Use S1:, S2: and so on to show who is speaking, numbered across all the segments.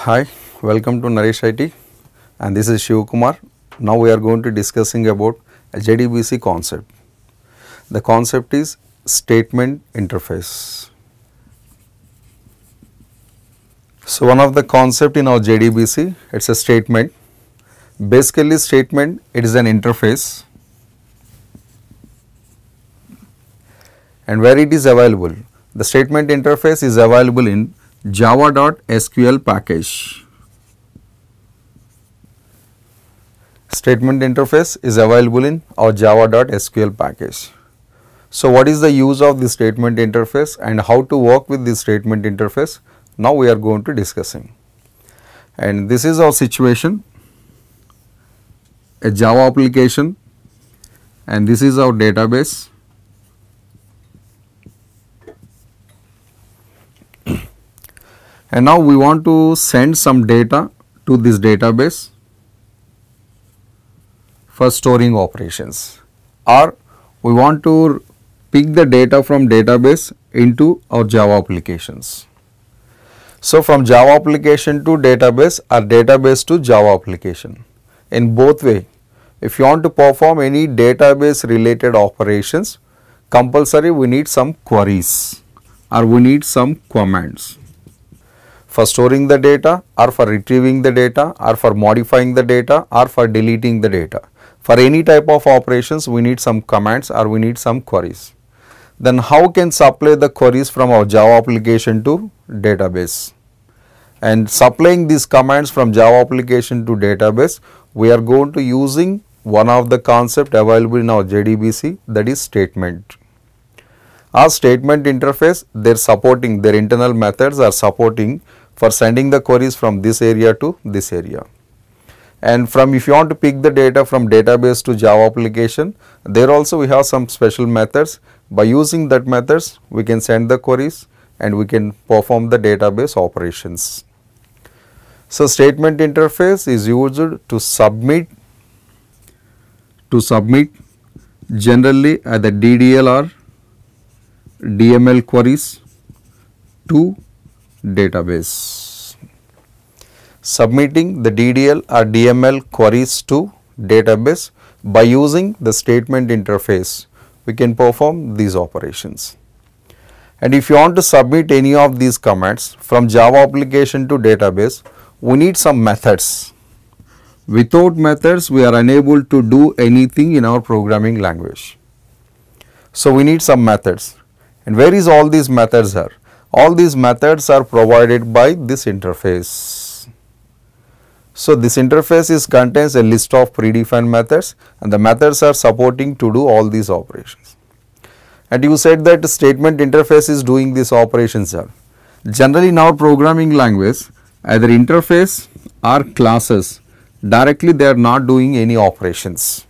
S1: Hi, welcome to Naresh IT, and this is Shiva Kumar. Now we are going to discussing about a JDBC concept. The concept is statement interface. So one of the concept in our JDBC, it's a statement. Basically statement, it is an interface, and where it is available. The statement interface is available in java.sql package. Statement interface is available in our java.sql package. So what is the use of the statement interface and how to work with this statement interface? Now we are going to discussing. And this is our situation, a Java application, and this is our database. And now we want to send some data to this database for storing operations, or we want to pick the data from database into our Java applications. So from Java application to database or database to Java application. In both way, if you want to perform any database related operations, compulsory we need some queries or we need some commands. For storing the data or for retrieving the data or for modifying the data or for deleting the data. For any type of operations we need some commands or we need some queries. Then how can supply the queries from our Java application to database? And supplying these commands from Java application to database, we are going to using one of the concept available in our JDBC, that is statement. Our statement interface, their internal methods are supporting for sending the queries from this area to this area. And from if you want to pick the data from database to Java application, there also we have some special methods. By using that methods, we can send the queries and we can perform the database operations. So statement interface is used to submit generally the DDL or DML queries to database. Submitting the DDL or DML queries to database by using the statement interface, we can perform these operations. And if you want to submit any of these commands from Java application to database, we need some methods. Without methods, we are unable to do anything in our programming language. So we need some methods. And where is all these methods are? All these methods are provided by this interface. So this interface contains a list of predefined methods, and the methods are supporting to do all these operations. And you said that the statement interface is doing these operations. Generally in our programming language, either interface or classes, directly they are not doing any operations.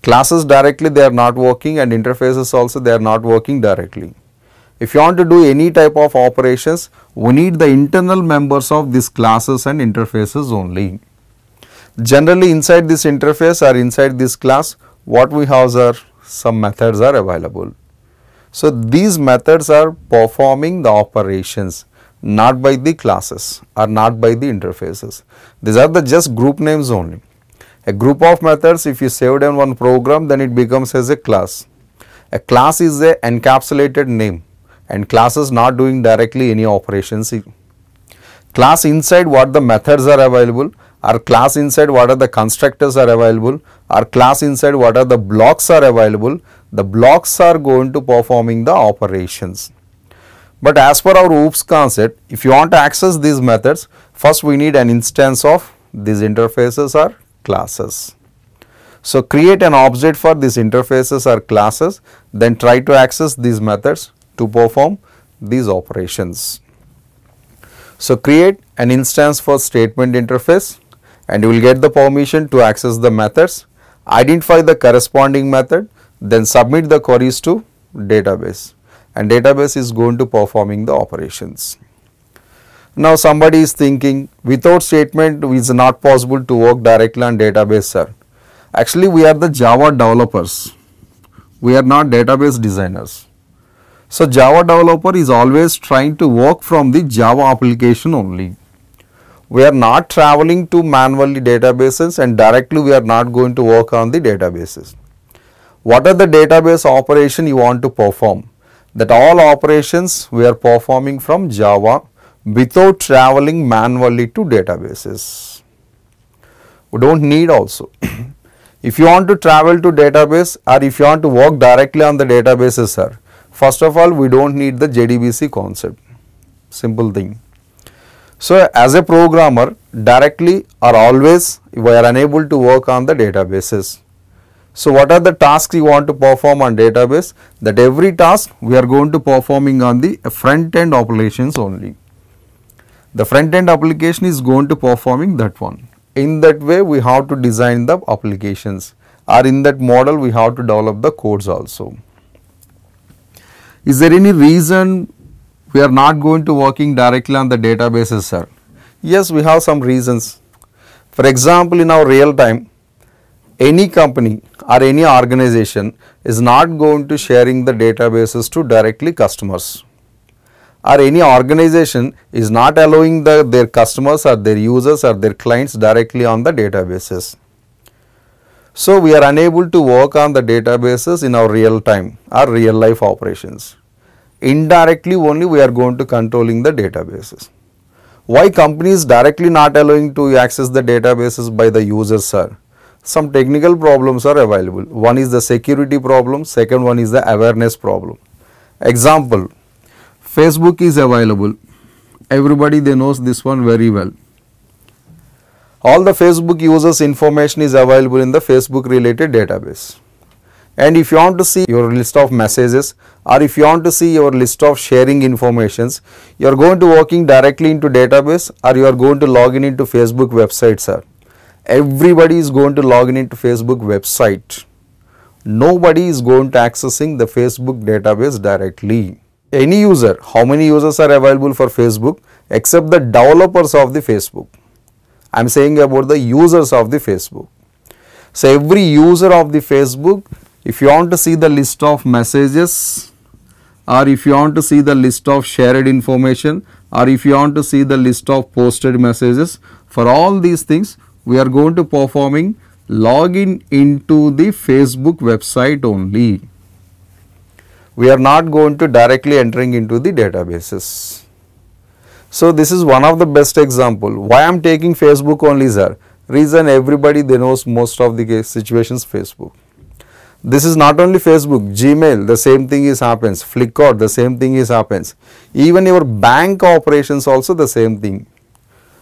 S1: Classes directly they are not working, and interfaces also they are not working directly. If you want to do any type of operations, we need the internal members of these classes and interfaces only. Generally inside this interface or inside this class, what we have are some methods are available. So these methods are performing the operations, not by the classes or not by the interfaces. These are the just group names only. A group of methods, if you saved in one program, then it becomes as a class. A class is a encapsulated name, and class is not doing directly any operations. Class inside what the methods are available, or class inside what are the constructors are available, or class inside what are the blocks are available, the blocks are going to performing the operations. But as per our OOPS concept, if you want to access these methods, first we need an instance of these interfaces or classes. So create an object for these interfaces or classes, then try to access these methods to perform these operations. So create an instance for statement interface, and you will get the permission to access the methods, identify the corresponding method, then submit the queries to database, and database is going to performing the operations. Now somebody is thinking, without statement it is not possible to work directly on database, sir. Actually we are the Java developers, we are not database designers. So Java developer is always trying to work from the Java application only. we are not traveling to manually databases and directly we are not going to work on the databases. What are the database operation you want to perform? That all operations we are performing from Java without traveling manually to databases. We don't need also. If you want to travel to database or if you want to work directly on the databases, sir, first of all, we don't need the JDBC concept. Simple thing. So, as a programmer, directly or always we are unable to work on the databases. So, what are the tasks you want to perform on database? That every task we are going to performing on the front end operations only. The front end application is going to performing that one. In that way, we have to design the applications, or in that model we have to develop the codes also. Is there any reason we are not going to working directly on the databases, sir? Yes, we have some reasons. For example, in our real time, any company or any organization is not going to sharing the databases to directly customers, or any organization is not allowing their customers or their users or their clients directly on the databases. So, we are unable to work on the databases in our real time or real life operations. Indirectly only we are going to controlling the databases. Why companies directly not allowing to access the databases by the users, sir? Some technical problems are available. One is the security problem, second one is the awareness problem. Example, Facebook is available. Everybody they knows this one very well. All the Facebook users information is available in the Facebook related database. And if you want to see your list of messages or if you want to see your list of sharing informations, you are going to working directly into database or you are going to log in into Facebook website, sir. Everybody is going to log in into Facebook website. Nobody is going to accessing the Facebook database directly. Any user, how many users are available for Facebook except the developers of the Facebook? I am saying about the users of the Facebook. So, every user of the Facebook, if you want to see the list of messages or if you want to see the list of shared information or if you want to see the list of posted messages, for all these things we are going to performing login into the Facebook website only. We are not going to directly entering into the databases. So, this is one of the best example. Why I am taking Facebook only, sir? Reason, everybody they knows most of the situations Facebook. This is not only Facebook, Gmail, the same thing is happens, Flickr, the same thing is happens. Even your bank operations also the same thing.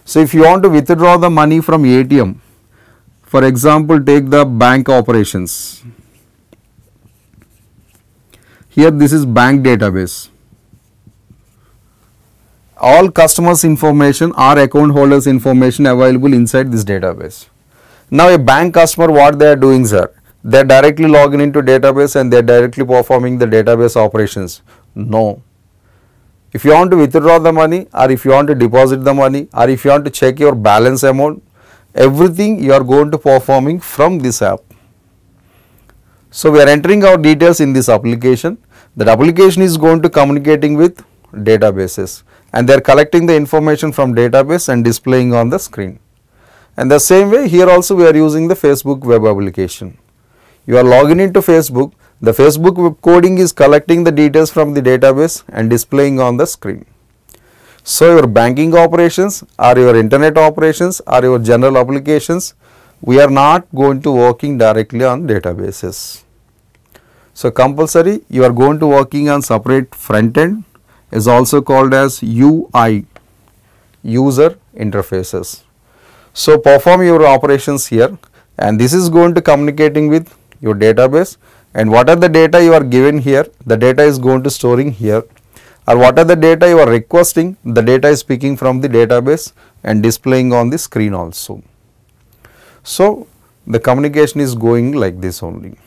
S1: So, if you want to withdraw the money from ATM, for example, take the bank operations. Here this is bank database. All customers information or account holders information available inside this database. Now, a bank customer, what they are doing, sir? They are directly logging into database and they are directly performing the database operations. No. If you want to withdraw the money or if you want to deposit the money or if you want to check your balance amount, everything you are going to performing from this app. So, we are entering our details in this application. That application is going to communicating with databases and they are collecting the information from database and displaying on the screen. And the same way here also we are using the Facebook web application. You are logging into Facebook, the Facebook web coding is collecting the details from the database and displaying on the screen. So, your banking operations or your internet operations or your general applications, we are not going to working directly on databases. So, compulsory you are going to working on separate front end is also called as UI, user interfaces. So, perform your operations here and this is going to communicating with your database and what are the data you are given here, the data is going to storing here, or what are the data you are requesting, the data is picking from the database and displaying on the screen also. So, the communication is going like this only.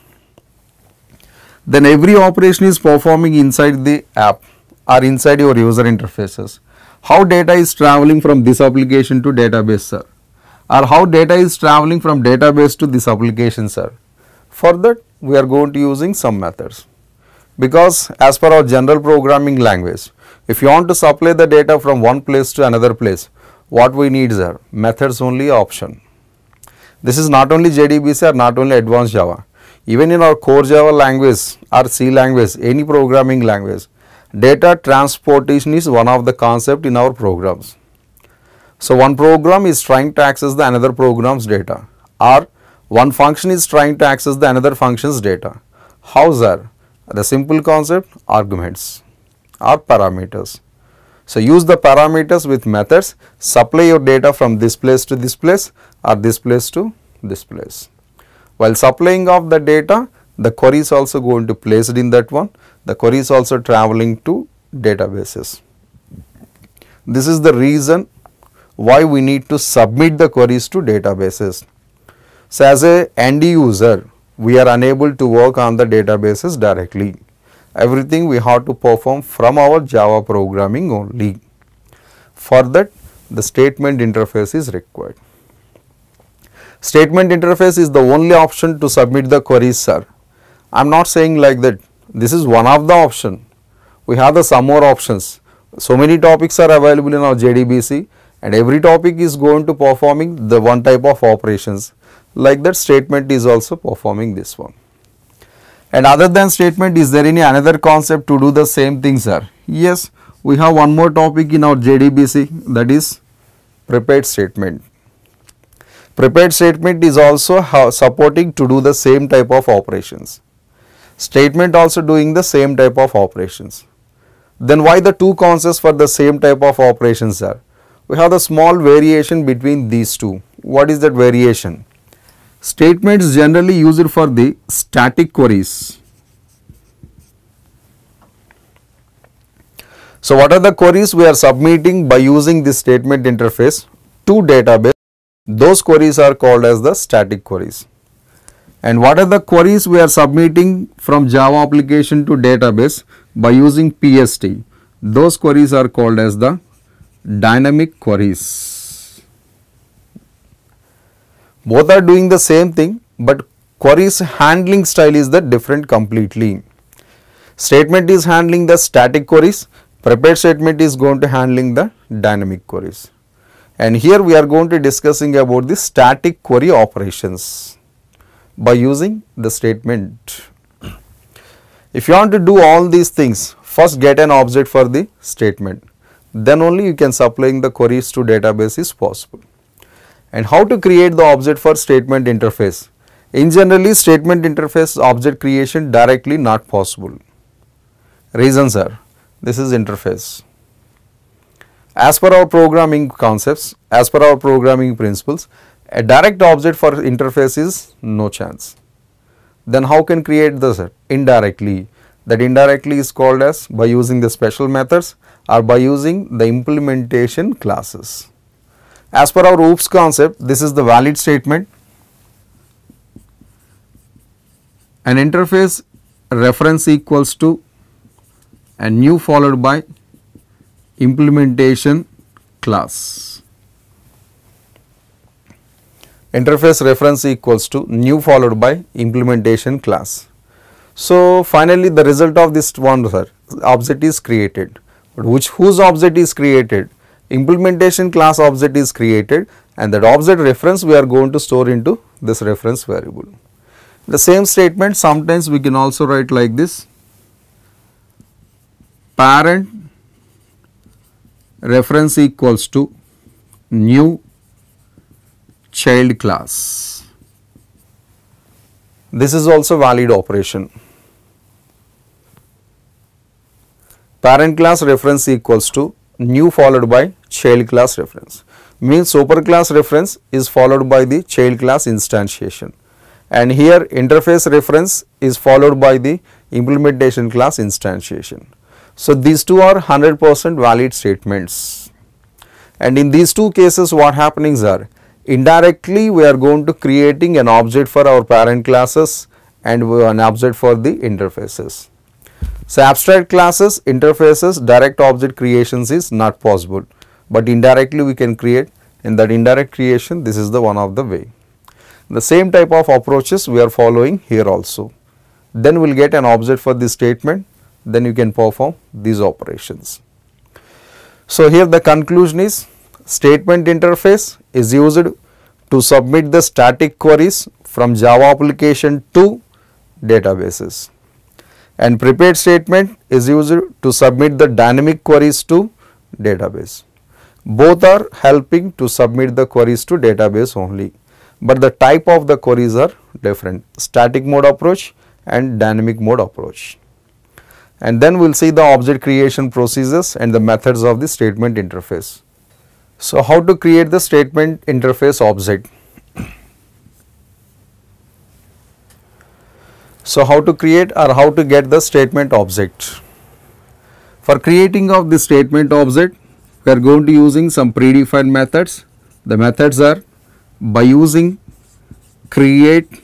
S1: Then every operation is performing inside the app or inside your user interfaces. How data is traveling from this application to database, sir? Or how data is traveling from database to this application, sir? For that we are going to using some methods. Because as per our general programming language, if you want to supply the data from one place to another place, what we need is methods only option. This is not only JDBC or not only advanced Java. Even in our core Java language or C language, any programming language, data transportation is one of the concept in our programs. So, one program is trying to access the another program's data, or one function is trying to access the another function's data. How is that? The simple concept, arguments or parameters. So, use the parameters with methods, supply your data from this place to this place or this place to this place. While supplying of the data, the query is also going to place it in that one. The query is also traveling to databases. This is the reason why we need to submit the queries to databases. So, as a end user, we are unable to work on the databases directly. Everything we have to perform from our Java programming only. For that, the statement interface is required. Statement interface is the only option to submit the queries, sir. I am not saying like that. This is one of the option. We have the some more options. So many topics are available in our JDBC, and every topic is going to performing the one type of operations. Like that, statement is also performing this one. And other than statement, is there any another concept to do the same thing, sir? Yes, we have one more topic in our JDBC, that is prepared statement. Prepared statement is also supporting to do the same type of operations. Statement also doing the same type of operations. Then why the two concepts for the same type of operations are? We have the small variation between these two. What is that variation? Statements generally used for the static queries. So, what are the queries we are submitting by using this statement interface to database? Those queries are called as the static queries. And what are the queries we are submitting from Java application to database by using PST? Those queries are called as the dynamic queries. Both are doing the same thing, but queries handling style is the different completely. Statement is handling the static queries, prepared statement is going to handling the dynamic queries. And here we are going to discussing about the static query operations by using the statement. If you want to do all these things, first get an object for the statement, then only you can supplying the queries to database is possible. And how to create the object for statement interface? In generally, statement interface object creation directly not possible. Reasons are, this is interface. As per our programming concepts, as per our programming principles, a direct object for interface is no chance. Then how can create this? Indirectly. That indirectly is called as by using the special methods or by using the implementation classes. As per our OOPS concept, this is the valid statement. An interface reference equals to a new followed by implementation class. Interface reference equals to new followed by implementation class. So, finally, the result of this one object is created. But whose object is created? Implementation class object is created, and that object reference we are going to store into this reference variable. The same statement sometimes we can also write like this: parent reference equals to new child class. This is also valid operation. Parent class reference equals to new followed by child class reference, means superclass reference is followed by the child class instantiation, and here interface reference is followed by the implementation class instantiation. So, these two are 100% valid statements, and in these two cases what happenings are, indirectly we are going to creating an object for our parent classes and an object for the interfaces. So, abstract classes, interfaces, direct object creations is not possible, but indirectly we can create. In that indirect creation, this is the one of the way. The same type of approaches we are following here also. Then we will get an object for this statement, then you can perform these operations. So, here the conclusion is Statement interface is used to submit the static queries from Java application to databases, and prepared statement is used to submit the dynamic queries to database. Both are helping to submit the queries to database only, but the type of the queries are different: static mode approach and dynamic mode approach. And then we will see the object creation procedures and the methods of the statement interface. So, how to create the statement interface object? So, how to create or how to get the statement object? For creating of the statement object, we are going to using some predefined methods. The methods are by using create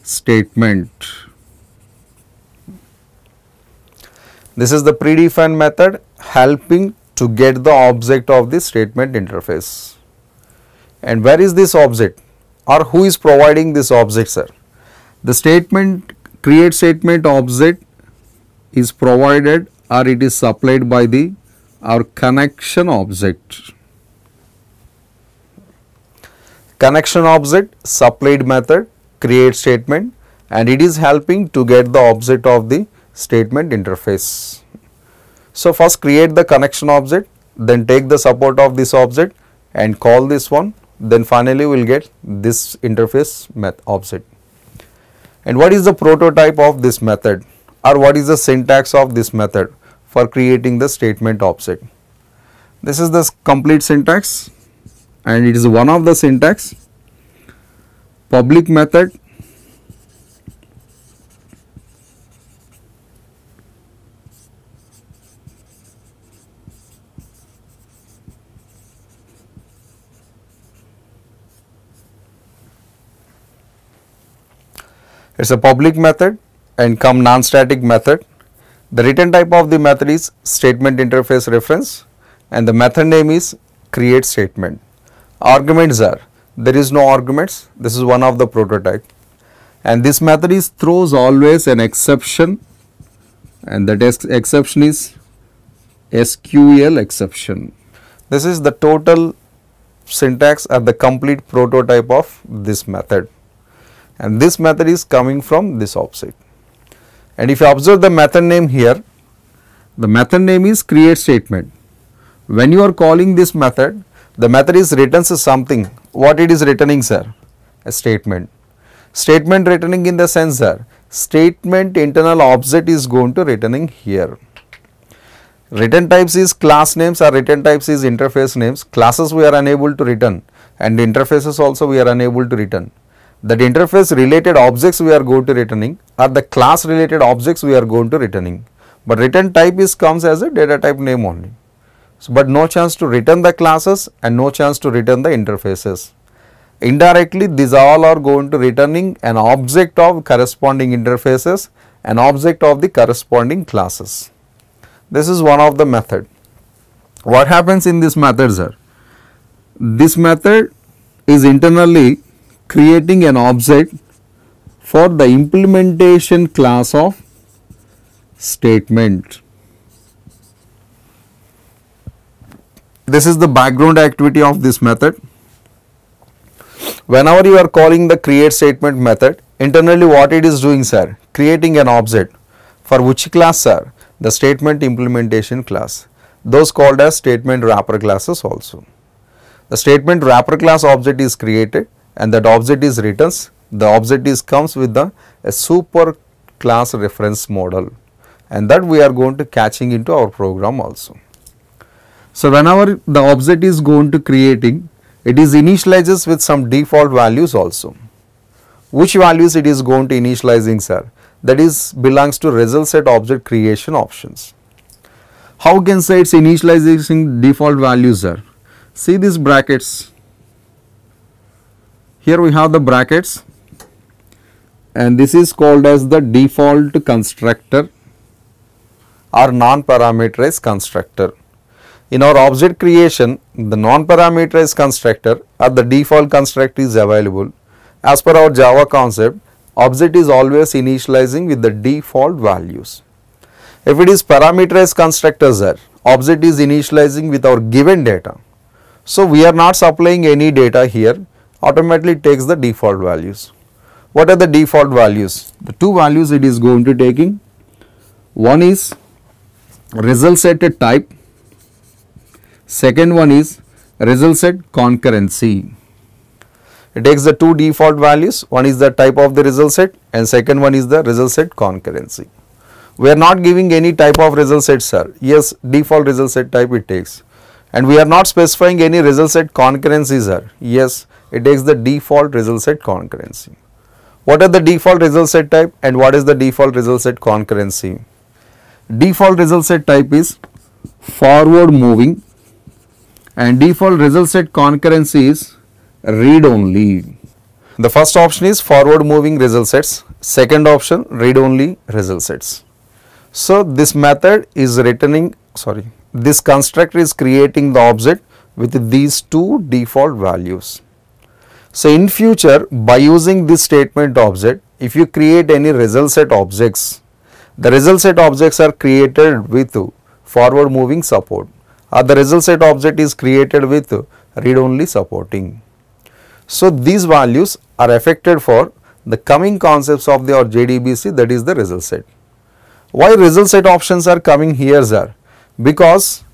S1: statement. This is the predefined method helping to get the object of the statement interface. And where is this object, or who is providing this object, sir? The statement create statement object is provided or it is supplied by the our connection object. Connection object supplied method create statement, and it is helping to get the object of the statement interface. So, first create the connection object, then take the support of this object and call this one, then finally we will get this interface object. And what is the prototype of this method, or what is the syntax of this method for creating the statement object? This is the complete syntax, and it is one of the syntax. Public method it is a public method and come non-static method. The return type of the method is statement interface reference, and the method name is create statement. Arguments are, there is no arguments, this is one of the prototype, and this method is throws always an exception, and that exception is SQL exception. This is the total syntax or the complete prototype of this method, and this method is coming from this object. And if you observe the method name here, the method name is create statement. When you are calling this method, the method is returns something. What it is returning, sir? A statement. Statement returning in the sense, sir, statement internal object is going to returning here. Return types is class names, or return types is interface names. Classes we are unable to return, and interfaces also we are unable to return. That interface related objects we are going to returning, or the class related objects we are going to returning, but return type is comes as a data type name only. So, but no chance to return the classes and no chance to return the interfaces. Indirectly these all are going to returning an object of corresponding interfaces, an object of the corresponding classes. This is one of the method. What happens in this method, sir? This method is internally creating an object for the implementation class of statement. This is the background activity of this method. Whenever you are calling the create statement method, internally what it is doing, sir? Creating an object. For which class, sir? The statement implementation class. Those called as statement wrapper classes also. The statement wrapper class object is created, and that object is returns. The object is comes with a super class reference model, and that we are going to catching into our program also. So, whenever the object is going to creating, it is initializes with some default values also. Which values it is going to initializing, sir? That is belongs to result set object creation options. How can say it's initializing default values, sir? See these brackets. Here we have the brackets, and this is called as the default constructor or non-parameterized constructor. In our object creation, the non-parameterized constructor or the default constructor is available. As per our Java concept, object is always initializing with the default values. If it is parameterized constructor, sir, object is initializing with our given data. So we are not supplying any data here, automatically takes the default values. What are the default values? The two values it is going to taking. One is result set type, second one is result set concurrency. It takes the two default values, one is the type of the result set and second one is the result set concurrency. We are not giving any type of result set, sir. Yes, default result set type it takes. And we are not specifying any result set concurrency, sir. Yes, it takes the default result set concurrency. What are the default result set type and what is the default result set concurrency? Default result set type is forward moving and default result set concurrency is read only. The first option is forward moving result sets, second option read only result sets. So this method is this constructor is creating the object with these two default values. So in future, by using this statement object, if you create any result set objects, the result set objects are created with forward moving support or the result set object is created with read only supporting. So these values are affected for the coming concepts of the JDBC, that is the result set. Why result set options are coming here, sir? Because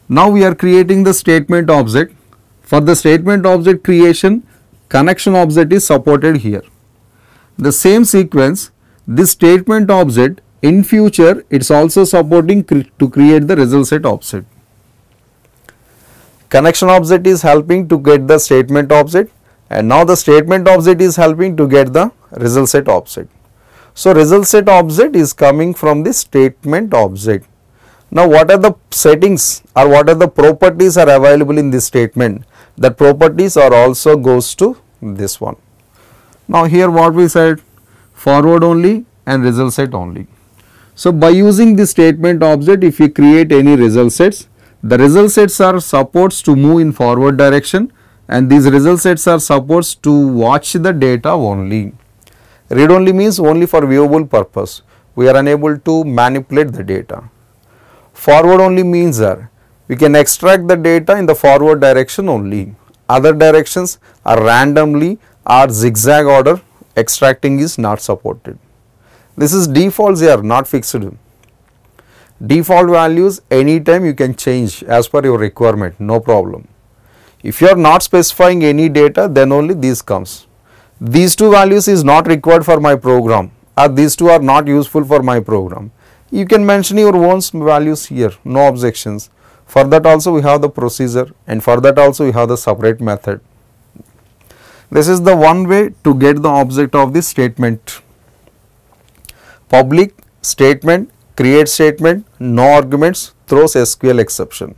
S1: now we are creating the statement object. For the statement object creation, connection object is supported here. The same sequence, this statement object in future it is also supporting to create the result set object. Connection object is helping to get the statement object and now the statement object is helping to get the result set object. So result set object is coming from the statement object. Now what are the settings or what are the properties are available in this statement? That properties are also goes to this one. Now here what we said, forward only and result set only. So by using this statement object, if you create any result sets, the result sets are supports to move in forward direction and these result sets are supports to watch the data only. Read only means only for viewable purpose. We are unable to manipulate the data. Forward only means that we can extract the data in the forward direction only. Other directions are randomly or zigzag order, extracting is not supported. This is defaults here, not fixed. Default values anytime you can change as per your requirement, no problem. If you are not specifying any data, then only this comes. These two values is not required for my program or these two are not useful for my program. You can mention your own values here, no objections. For that also we have the procedure and for that also we have the separate method. This is the one way to get the object of this statement. Public statement, create statement, no arguments, throws SQL exception.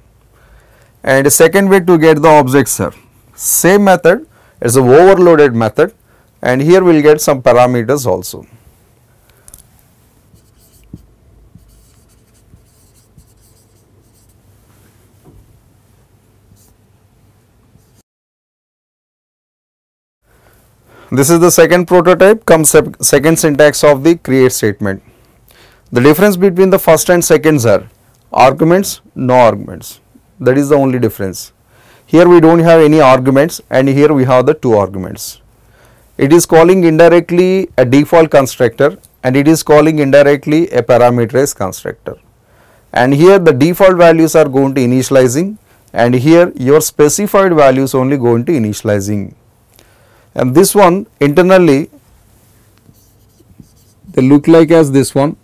S1: And second way to get the objects, sir. Same method, it's a overloaded method and here we will get some parameters also. This is the second prototype, comes second syntax of the create statement. The difference between the first and second are arguments, no arguments. That is the only difference. Here we don't have any arguments and here we have the two arguments. It is calling indirectly a default constructor and it is calling indirectly a parameterized constructor. And here the default values are going to initializing and here your specified values only going to initializing. And this one internally they look like as this one,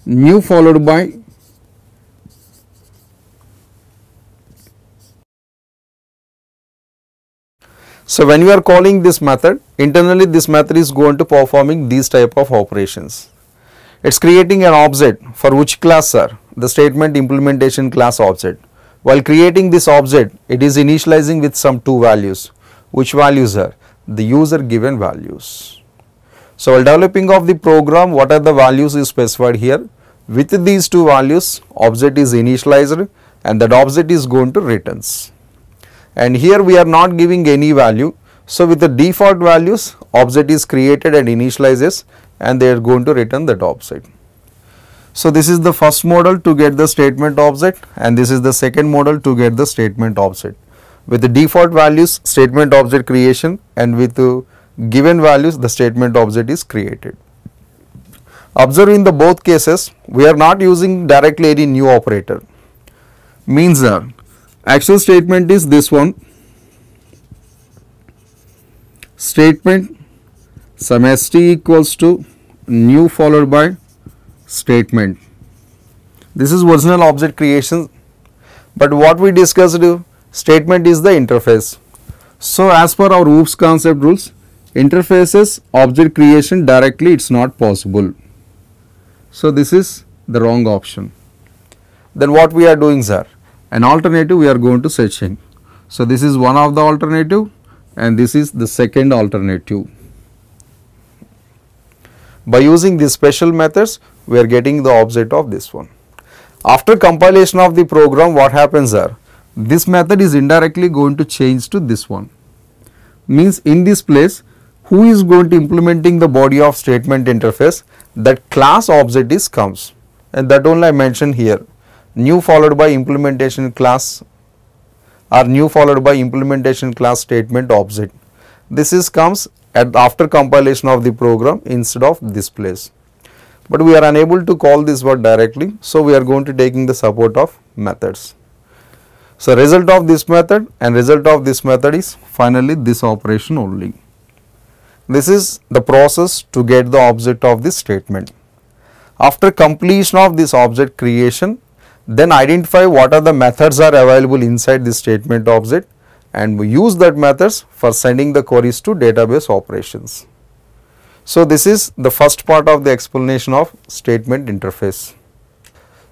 S1: new followed by so when you are calling this method, internally this method is going to performing these type of operations. It is creating an object for which class, sir? The statement implementation class object. While creating this object, it is initializing with some two values. Which values are? The user given values. So while developing of the program, what are the values is specified here? With these two values, object is initialized and that object is going to returns. And here we are not giving any value. So with the default values, object is created and initializes and they are going to return that object. So this is the first model to get the statement object, and this is the second model to get the statement object. With the default values, statement object creation, and with given values, the statement object is created. Observe in the both cases, we are not using directly any new operator. Means that actual statement is this one, statement sum st equals to new followed by statement. This is original object creation, but what we discussed, statement is the interface. So as per our OOPS concept rules, interfaces object creation directly it's not possible. So this is the wrong option. Then what we are doing, sir? An alternative we are going to searching. So this is one of the alternative, and this is the second alternative. By using these special methods, we are getting the object of this one. After compilation of the program, what happens, sir? This method is indirectly going to change to this one. Means in this place, who is going to implementing the body of statement interface? That class object is comes, and that only I mentioned here. New followed by implementation class, or new followed by implementation class statement object. This is comes at after compilation of the program instead of this place. But we are unable to call this word directly, so we are going to taking the support of methods. So result of this method and result of this method is finally this operation only. This is the process to get the object of this statement. After completion of this object creation, then identify what are the methods are available inside this statement object, and we use that methods for sending the queries to database operations. So this is the first part of the explanation of statement interface.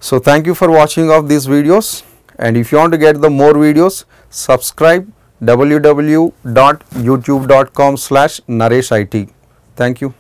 S1: So thank you for watching of these videos, and if you want to get the more videos, subscribe www.youtube.com/nareshit. Thank you.